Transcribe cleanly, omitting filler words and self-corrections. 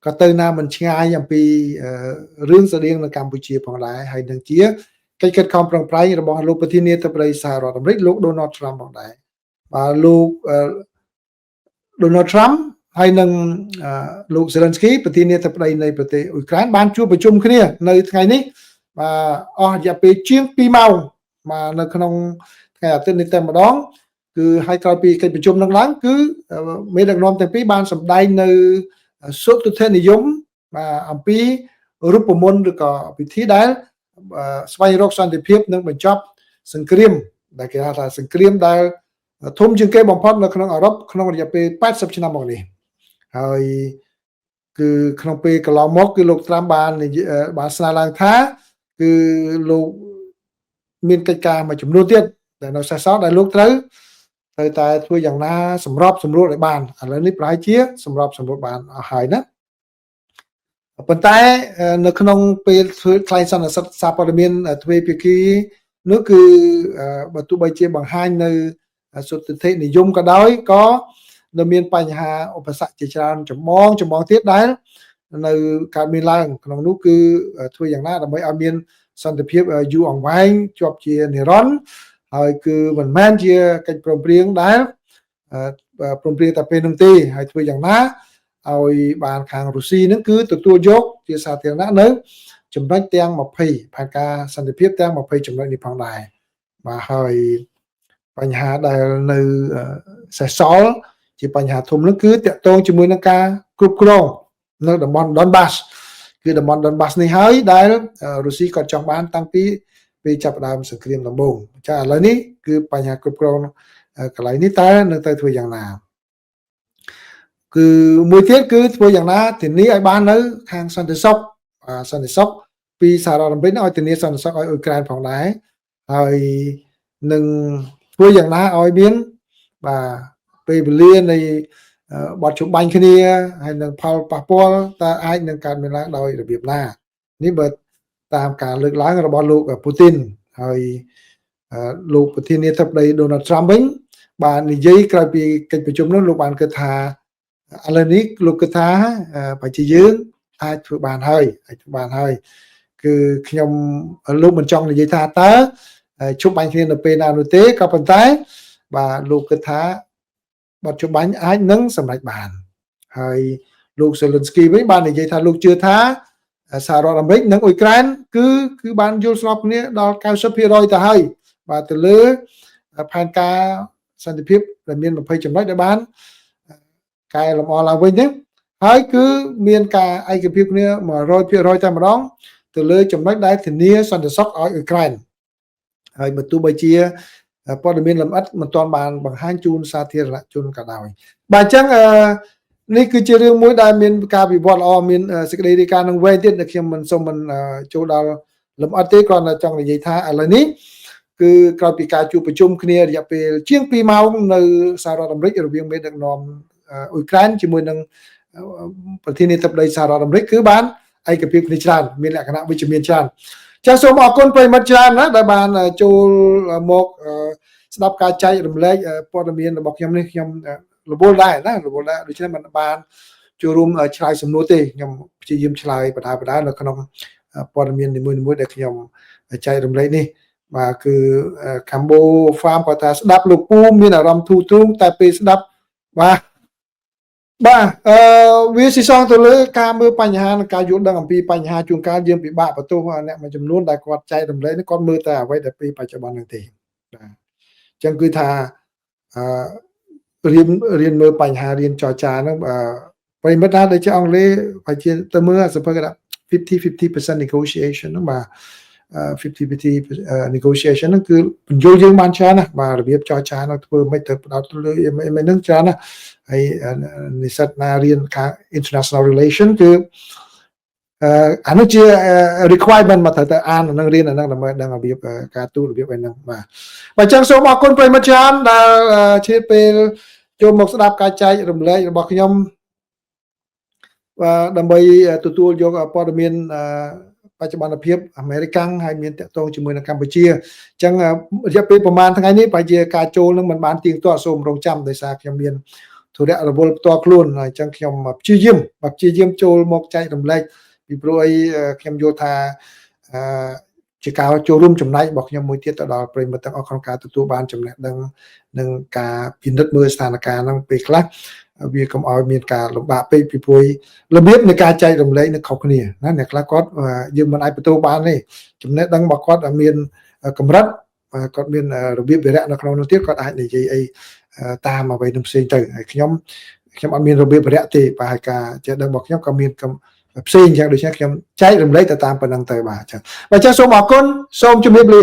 ក៏ទៅណាមិនឆ្ងាយអំពីរឿងស្តីងនៅកម្ពុជាផងដែរហើយនឹងជាកិច្ចខិតខំប្រឹងប្រែងរបស់លោកប្រធានាធិបតីសហរដ្ឋអាមេរិកលោក Donald Trump ផងដែរបាទលោក Donald Trump ហើយនឹងលោក Zelensky ប្រធានាធិបតីនៃប្រទេសអ៊ុយក្រែនបានជួបប្រជុំគ្នានៅថ្ងៃនេះបាទអស់រយៈពេលជាង2ម៉ោងបាទនៅក្នុងថ្ងៃអាទិត្យនេះតែម្ដងគឺហើយក្រោយពីកិច្ចប្រជុំនឹងឡើងគឺមេដឹកនាំទាំងពីរបានសម្ដែងនៅសុទិដ្ឋិនិយមបាទអំពីរូបមន្តឬក៏ពិធីដែលស្វែងរកសន្តិភាពនិងបញ្ចប់សង្គ្រាមដែលគេហៅថាសង្គ្រាមដែលធំជាងគេបំផុតនៅក្នុងអឺរ៉ុបក្នុងរយៈពេល80ឆ្នាំមកនេះហើយគឺក្នុងពេលកន្លងមកគឺលោកត្រាំបានស្នើឡើងថាគឺលោកមានកិច្ចការមួយចំនួនទៀតដែលនៅសេសសល់ដែលលោកត្រូវតែធ្វើយ៉ាងណាសម្របសម្រួលឲ្យបានឥឡូវនេះប្រហែលជាសម្របសម្រួលបានអស់ហើយណាប៉ុន្តែនៅក្នុងពេលធ្វើថ្លែងសន្និសីទសារព័ត៌មានទ្វេភាគីនោះគឺបើទោះបីជាបង្ហាញនៅសុទ្ធិដ្ឋិនិយមក៏ដោយក៏នៅមានបញ្ហាឧបសគ្គជាច្រើនចម្បងទៀតដែលនៅកើតមានឡើងក្នុងនោះគឺធ្វើយ៉ាងណាដើម្បីឲ្យមានសន្តិភាពយូរអង្វែងជាប់ជានិរន្តរ៍ហើយគឺមិនមែនជាកិច្ចព្រមព្រៀងដែលព្រមព្រៀងតែពេលនោះទេហើយធ្វើយ៉ាងណាឲ្យបានខាងរុស្ស៊ីនឹងគឺទទួលយកជាសាធារណៈនៅចំណុចទាំង20ផែនការសន្តិភាពទាំង20ចំណុចនេះផងដែរបាទហើយបញ្ហាដែលនៅសេសសល់ជាបញ្ហាធំនោះគឺតកតងជាមួយនឹងការគ្រប់គ្រងនៅតំបន់ Donbas គឺតំបន់ Donbas នេះហើយដែលរុស្ស៊ីក៏ចង់បានតាំងពីពេលចាប់ផ្ដើមសង្គ្រាមដំបូងចាឥឡូវនេះគឺបញ្ហាគ្រប់គ្រងកន្លែងនេះតើនឹងទៅធ្វើយ៉ាងណាគឺមួយទៀតគឺធ្វើយ៉ាងណាធានាឲ្យបាននៅខាងសន្តិសុខពីសហរដ្ឋអាមេរិកឲ្យធានាសន្តិសុខឲ្យអ៊ុយក្រែនផងដែរហើយនឹងធ្វើយ៉ាងណាឲ្យមានបាទពេលវេលានៃបទជបាញ់គ្នាហើយនឹងផលប៉ះពាល់តើអាចនឹងកើតមានឡើងដោយរបៀបណានេះបើតាមការលើកឡើងរបស់លោកពូទីនហើយលោកប្រធានាធិបតី Donald Trump វិញបាននិយាយក្រោយពីកិច្ចប្រជុំនោះលោកបានគិតថាឥឡូវនេះលោកគិតថាបើជាយើងអាចធ្វើបានហើយគឺខ្ញុំលោកមិនចង់និយាយថាតើជប់បាញ់គ្នានៅពេលណានោះទេក៏ប៉ុន្តែបាទលោកគិតថាបទជបាញ់អាចនឹងសម្រេចបានហើយលោក Zelensky វិញបាននិយាយថាលោកជឿថាសហរដ្ឋអាមេរិកនិងអ៊ុយក្រែនគឺបានយល់ស្របគ្នាដល់ 90% ទៅហើយបាទទៅលើផែនការសន្តិភាពដែលមាន20ចំណុចដែលបានកែលម្អឡើងវិញហ្នឹងហើយគឺមានការឯកភាពគ្នា 100% តែម្ដងទៅលើចំណុចដែលធានាសន្តិសុខឲ្យអ៊ុយក្រែនហើយបើទោះបីជាព័ត៌មានលម្អិតមិនទាន់បានបង្ហាញជូនសាធារណជនក៏ដោយបាទអញ្ចឹងនេះគឺជារឿងមួយដែលមានការវិវត្តល្អមានសេចក្តីរាយការណ៍នឹងវែងទៀតដែលខ្ញុំមិនសូមចូលដល់លម្អិតទេគ្រាន់តែចង់និយាយថាឥឡូវនេះគឺក្រោយពីការជួបប្រជុំគ្នារយៈពេលជាង2ម៉ោងនៅសហរដ្ឋអាមេរិករវាងមេដឹកនាំអ៊ុយក្រែនជាមួយនឹងប្រធានាធិបតីសហរដ្ឋអាមេរិកគឺបានឯកភាពគ្នាច្រើនមានលក្ខណៈវិជ្ជមានច្រើនចាសសូមអរគុណប្រិយមិត្តច្រើនណាដែលបានចូលមកស្ដាប់ការចែករំលែកព័ត៌មានរបស់ខ្ញុំនេះខ្ញុំរវល់ដែរដូច្នេះមិនបានចូលរួមឆ្លើយសំណួរទេខ្ញុំព្យាយាមឆ្លើយបដានៅក្នុងព័ត៌មាននីមួយៗដែលខ្ញុំចែករំលែកនេះបាទគឺ Cambo Farm គាត់ថាស្ដាប់លោកពូមានអារម្មណ៍ធូរទ្រូងតែពេលស្ដាប់បាទវាស៊ីសងទៅលើការមើលបញ្ហានិងការយល់ដឹងអំពីបញ្ហាជួនកាលយើងពិបាកបន្ទោសអ្នកមួយចំនួនដែលគាត់ចែករំលែកនេះគាត់មើលតែអ្វីដែលពេលបច្ចុប្បន្ននេះទេបាទអញ្ចឹងគឺថារៀនមើលបញ្ហារៀនចរចាហ្នឹងប្រិមិត្តណាដែលជាអង់គ្លេសបើជាទៅមើលសភៅគេថា50% negotiation ហ្នឹងបាទ50% negotiation ហ្នឹងគឺបញ្យល់យើងបានច្រើនណាស់បាទរបៀបចរចាហ្នឹងធ្វើមិនទៅផ្ដោតលើហ្នឹងច្រើនណាស់ហើយនិស្សិតណារៀនខាង international relation គឺអានោះជា requirement មកត្រូវតែអាននឹងរៀនអាហ្នឹងដើម្បីដឹងរបៀបការទូតរបៀបអីហ្នឹងបាទអញ្ចឹងសូមអរគុណប្រិយមិត្តច្រើនដែលជិះពេលចូលមកស្ដាប់ការចែករំលែករបស់ខ្ញុំដើម្បីទទួលយកព័ត៌មានបច្ចុប្បន្នភាពអាមេរិកហើយមានតកតងជាមួយនឹងកម្ពុជាអញ្ចឹងរយៈពេលប្រហែលថ្ងៃនេះបើជាការចូលនឹងមិនបានទៀងទាត់សូមរងចាំដោយសារខ្ញុំមាន ធុរៈរវល់ផ្ទាល់ខ្លួនអញ្ចឹងខ្ញុំព្យាយាមចូលមកចែករំលែកពីព្រោះអីខ្ញុំយល់ថាជាការចូលរួមចំណែករបស់ខ្ញុំមួយទៀតទៅដល់ប្រិយមិត្តទាំងអស់ក្នុងការទទួលបានចំណេះដឹងនិងការពិនិត្យមើលស្ថានភាពហ្នឹងពេលខ្លះវាកុំឲ្យមានការលំបាកពេកពីព្រោះរបៀបនៃការចែករំលែកនឹងខុសគ្នាណាអ្នកខ្លះគាត់យើងមិនអាចបន្ទោបានទេចំណេះដឹងរបស់គាត់មានកម្រិតគាត់មានរបៀបវិរៈនៅក្នុងនោះទៀតគាត់អាចនិយាយអីតាមអ្វីនឹងផ្សេងទៅហើយខ្ញុំអត់មានរបៀបវិរៈទេបាទហើយការចេះដឹងរបស់ខ្ញុំក៏មានផ្សេងយ៉ាងដូចនេះខ្ញុំចែករំលែកទៅតាមប៉ុណ្ណឹងទៅបាទអញ្ចឹងសូមអរគុណសូមជម្រាបលា